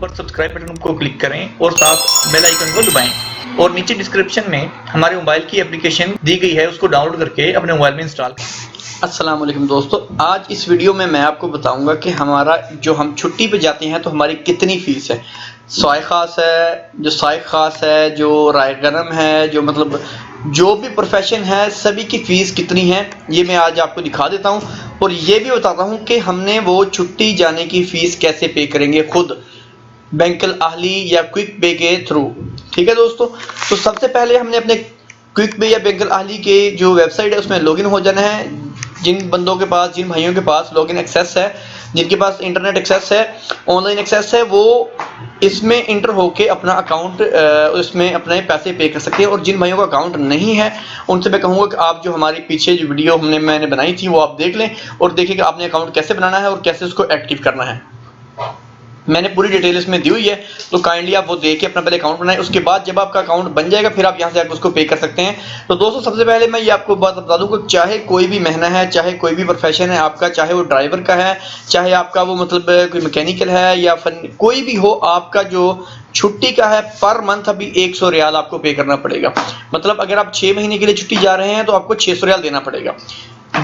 ऊपर subscribe button को click करें और साथ बेल आइकन को दबाएं और नीचे डिस्क्रिप्शन में हमारे मोबाइल की एप्लीकेशन दी गई है, उसको डाउनलोड करके अपने मोबाइल में इंस्टॉल करें। अस्सलाम वालेकुम दोस्तों, आज इस वीडियो में मैं आपको बताऊंगा कि हमारा जो हम छुट्टी पे जाते हैं तो हमारी कितनी फ़ीस है। साय ख़ास है, जो साय ख़ास है, जो राय गरम है, जो मतलब जो भी प्रोफेशन है, सभी की फ़ीस कितनी है ये मैं आज आपको दिखा देता हूं और ये भी बताता हूं कि हमने वो छुट्टी जाने की फ़ीस कैसे पे करेंगे खुद, बैंक अल अहली या क्विक पे के थ्रू। ठीक है दोस्तों, तो सबसे पहले हमने अपने क्विक पे या बैंक अल अहली के जो वेबसाइट है उसमें लॉगिन हो जाना है। जिन बंदों के पास, जिन भाइयों के पास लॉगिन एक्सेस है, जिनके पास इंटरनेट एक्सेस है, ऑनलाइन एक्सेस है, वो इसमें इंटर होके अपना अकाउंट उसमें अपने पैसे पे कर सकते हैं। और जिन भाइयों का अकाउंट नहीं है उनसे मैं कहूँगा कि आप जो हमारी पीछे जो वीडियो मैंने बनाई थी वो आप देख लें और देखिए कि आपने अकाउंट कैसे बनाना है और कैसे उसको एक्टिव करना है। मैंने पूरी डिटेल इसमें दी हुई है, तो काइंडली आप वो देख के अपना पहले अकाउंट बनाएं। उसके बाद जब आपका अकाउंट बन जाएगा फिर आप यहाँ से आकर उसको पे कर सकते हैं। तो दोस्तों सबसे पहले मैं ये आपको बात बता दूं कि चाहे कोई भी महीना है, चाहे कोई भी प्रोफेशन है आपका, चाहे वो ड्राइवर का है, चाहे आपका वो मतलब कोई मैकेनिकल है या कोई भी हो, आपका जो छुट्टी का है पर मंथ अभी 100 रियाल आपको पे करना पड़ेगा। मतलब अगर आप 6 महीने के लिए छुट्टी जा रहे हैं तो आपको 600 रियाल देना पड़ेगा।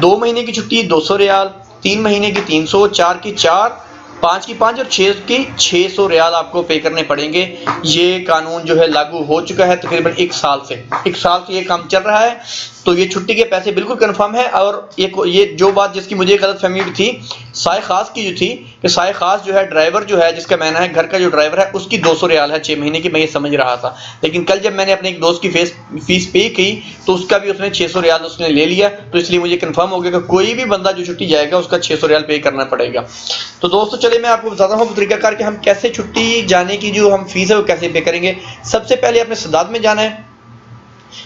2 महीने की छुट्टी 200 रियाल, 3 महीने की 300, 4 की 4, 5 की 5 और 6 की 600 रियाल आपको पे करने पड़ेंगे। ये कानून जो है लागू हो चुका है तकरीबन 1 साल से। 1 साल से ये काम चल रहा है, तो ये छुट्टी के पैसे बिल्कुल कंफर्म है। और ये जो बात जिसकी मुझे गलतफहमी भी थी साय खास की जो थी कि साय खास जो है ड्राइवर जो है, जिसका मैंने है घर का जो ड्राइवर है, उसकी 200 रियाल है 6 महीने की, मैं ये समझ रहा था। लेकिन कल जब मैंने अपने एक दोस्त की फीस पे की तो उसका भी उसने 600 रियाल उसने ले लिया। तो इसलिए मुझे कंफर्म हो गया कि कोई भी बंदा जो छुट्टी जाएगा उसका 600 रियाल पे करना पड़ेगा। तो दोस्तों चलिए मैं आपको बताता हूँ तरीकाकार कि हम कैसे छुट्टी जाने की जो हम फीस है वो कैसे पे करेंगे। सबसे पहले अपने सदाद में जाना है।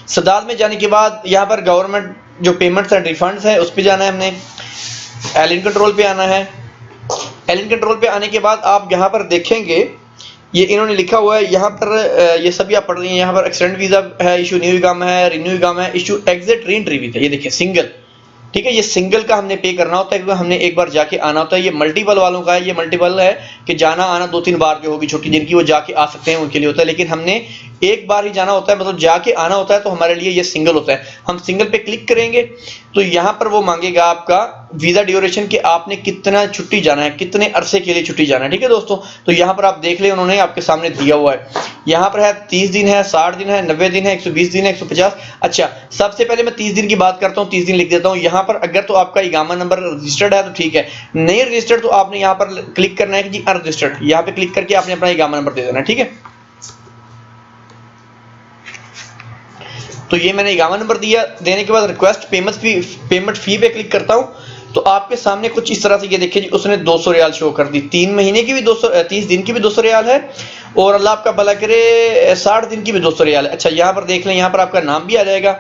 सदाद में जाने के बाद यहाँ पर गवर्नमेंट जो पेमेंट्स एंड रिफंड्स है उस पर जाना है हमने। एलियन कंट्रोल पे आना है। एलियन कंट्रोल पे आने के बाद आप यहाँ पर देखेंगे ये इन्होंने लिखा हुआ है यहाँ पर, ये सभी आप पढ़ रही हैं। यहाँ पर एक्सटेंड वीजा है, इशू न्यू इकामा है, रिन्यू इकामा है, issue exit re entry visa, ये देखिए सिंगल। ठीक है, ये सिंगल का हमने पे करना होता है क्योंकि हमने एक बार जाके आना होता है। ये मल्टीपल वालों का है, ये मल्टीपल है कि जाना आना 2-3 बार जो होगी छुट्टी जिनकी वो जाके आ सकते हैं उनके लिए होता है। लेकिन हमने एक बार ही जाना होता है, मतलब जाके आना होता है, तो हमारे लिए ये सिंगल होता है। हम सिंगल पे क्लिक करेंगे तो यहाँ पर वो मांगेगा आपका वीजा ड्यूरेशन कि आपने कितना छुट्टी जाना है, कितने अरसे के लिए छुट्टी जाना है। ठीक है दोस्तों, तो यहाँ पर आप देख ले उन्होंने आपके सामने दिया हुआ है। यहाँ पर है 30 दिन है, 60 दिन है, 90 दिन है, 120 दिन है, 150। अच्छा, सबसे पहले मैं 30 दिन की बात करता हूँ, 30 दिन लिख देता हूँ। यहाँ पर अगर तो आपका इकामा नंबर रजिस्टर्ड है तो ठीक है, नहीं रजिस्टर्ड तो आपने यहाँ पर क्लिक करना है कि जी अनरजिस्टर्ड, यहाँ पे क्लिक करके आपने अपना इकामा नंबर दे देना है। ठीक है, तो ये मैंने इकामा नंबर दिया। देने के बाद रिक्वेस्ट पेमेंट फी पे क्लिक करता हूँ तो आपके सामने कुछ इस तरह से ये देखिए जी उसने 200 रियाल शो कर दी। 3 महीने की भी 200, 30 दिन की भी 200 रियाल है और अल्लाह आपका भला करे 60 दिन की भी 200 रियाल है। अच्छा, यहाँ पर देख लें, यहाँ पर आपका नाम भी आ जाएगा।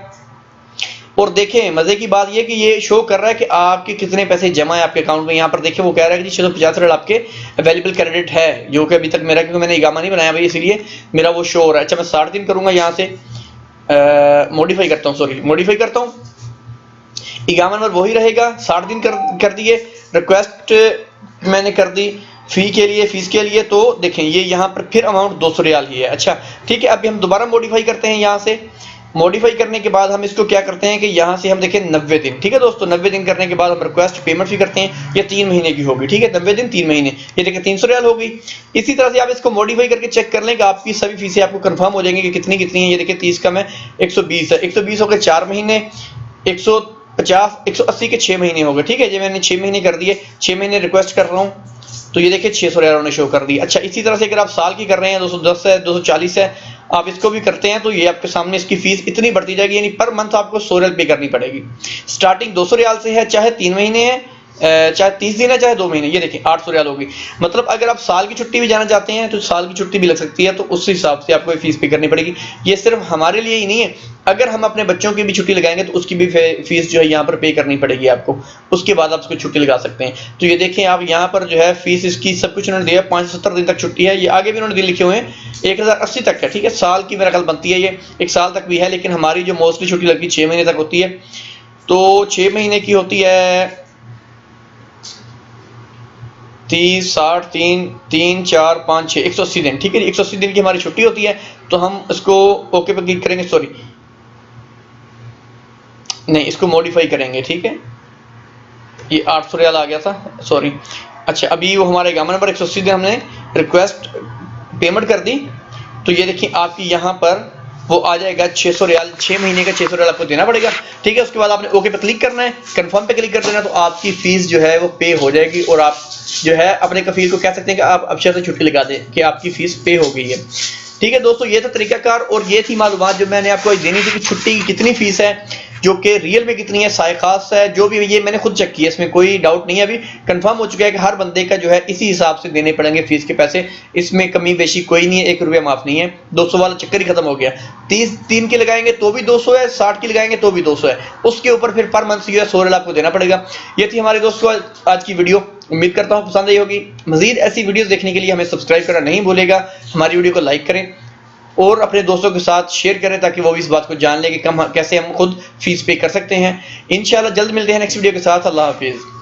और देखें मजे की बात ये कि ये शो कर रहा है कि आपके कितने पैसे जमा है आपके अकाउंट में। यहाँ पर देखिए वो कह रहा है कि 650 रियाल आपके अवेलेबल क्रेडिट है, जो कि अभी तक मेरा, क्योंकि मैंने इकामा नहीं बनाया भाई इसीलिए मेरा वो शो हो रहा है। अच्छा, मैं 60 दिन करूंगा, यहाँ से मॉडिफाई करता हूँ, सॉरी मॉडिफाई करता हूँ। इकामा नंबर वही रहेगा, 60 दिन कर दिए। रिक्वेस्ट मैंने कर दी फी के लिए, फीस के लिए, तो देखें ये यहाँ पर फिर अमाउंट 200 रियाल ही है। अच्छा ठीक है, अभी हम दोबारा मॉडिफाई करते हैं। यहाँ से मॉडिफाई करने के बाद हम इसको क्या करते हैं कि यहाँ से हम देखें 90 दिन। ठीक है दोस्तों, 90 दिन करने के बाद हम रिक्वेस्ट पेमेंट भी करते हैं। ये 3 महीने की होगी। ठीक है, 90 दिन 3 महीने, ये देखिए 300 रियाल हो गई। इसी तरह से आप इसको मॉडिफाई करके चेक कर लें कि आपकी सभी फीसें आपको कंफर्म हो जाएंगी कि कितनी कितनी है। ये देखिए 30 कम है, 120 है, 120 हो गए 4 महीने, 150 180 के 6 महीने हो गए। ठीक है, ये मैंने 6 महीने कर दिए, 6 महीने रिक्वेस्ट कर रहा हूँ तो ये देखिए 600 रियाल उन्होंने शो कर दी। अच्छा, इसी तरह से अगर आप साल की कर रहे हैं, 210 है, 240 है, आप इसको भी करते हैं तो ये आपके सामने इसकी फीस इतनी बढ़ती जाएगी, यानी पर मंथ आपको 100 रियाल पे करनी पड़ेगी। स्टार्टिंग 200 रियाल से है, चाहे 3 महीने है, चाहे 30 दिन है, चाहे 2 महीने। ये देखिए 800 रियाल होगी। मतलब अगर आप साल की छुट्टी भी जाना चाहते हैं तो साल की छुट्टी भी लग सकती है, तो उस हिसाब से आपको फीस पे करनी पड़ेगी। ये सिर्फ हमारे लिए ही नहीं है, अगर हम अपने बच्चों की भी छुट्टी लगाएंगे तो उसकी भी फीस जो है यहाँ पर पे करनी पड़ेगी आपको। उसके बाद आप उसको छुट्टी लगा सकते हैं। तो ये देखें आप यहाँ पर जो है फीस इसकी सब कुछ उन्होंने दिया। 5 से 70 दिन तक छुट्टी है, ये आगे भी उन्होंने दिन लिखे हुए हैं, 1080 तक है। ठीक है, साल की मेरा ख्याल बनती है, ये 1 साल तक भी है, लेकिन हमारी जो मोस्टली छुट्टी लगती है 6 महीने तक होती है। तो 6 महीने की होती है 30, 60, 3, 3, 4, 5, 6, 180 दिन। ठीक है जी, 180 दिन की हमारी छुट्टी होती है, तो हम इसको ओके पे क्लिक करेंगे। सॉरी नहीं, इसको मॉडिफाई करेंगे। ठीक है, ये 800 रियाल आ गया था, सॉरी। अच्छा, अभी वो हमारे गामा नंबर 180 दिन हमने रिक्वेस्ट पेमेंट कर दी, तो ये देखिए आपकी यहाँ पर वो आ जाएगा 600 रियाल, 6 महीने का 600 रियाल आपको देना पड़ेगा। ठीक है, उसके बाद आपने ओके पे क्लिक करना है, कंफर्म पे क्लिक कर देना, तो आपकी फीस जो है वो पे हो जाएगी और आप जो है अपने कफील को कह सकते हैं कि आप अफसर से छुट्टी लगा दें कि आपकी फीस पे हो गई है। ठीक है दोस्तों, ये था तरीकाकार और ये थी मालूमात जो मैंने आपको आज देनी थी कि छुट्टी की कितनी फीस है, जो कि रियल में कितनी है, साय खास है, जो भी ये मैंने खुद चेक किया, इसमें कोई डाउट नहीं है। अभी कंफर्म हो चुका है कि हर बंदे का जो है इसी हिसाब से देने पड़ेंगे फीस के पैसे, इसमें कमी बेशी कोई नहीं है, 1 रुपया माफ नहीं है। 200 वाला चक्कर ही खत्म हो गया। 30 के लगाएंगे तो भी 200 है, 60 की लगाएंगे तो भी 200 है, उसके ऊपर फिर पर मंथ जो है 100 रियाल आपको देना पड़ेगा। ये थी हमारे दोस्तों आज की वीडियो, उम्मीद करता हूँ पसंद आई होगी। मजीद ऐसी वीडियोस देखने के लिए हमें सब्सक्राइब करना नहीं भूलेगा, हमारी वीडियो को लाइक करें और अपने दोस्तों के साथ शेयर करें ताकि वो भी इस बात को जान ले कि कैसे हम खुद फीस पे कर सकते हैं। इंशाल्लाह जल्द मिलते हैं नेक्स्ट वीडियो के साथ। अल्लाह हाफिज़।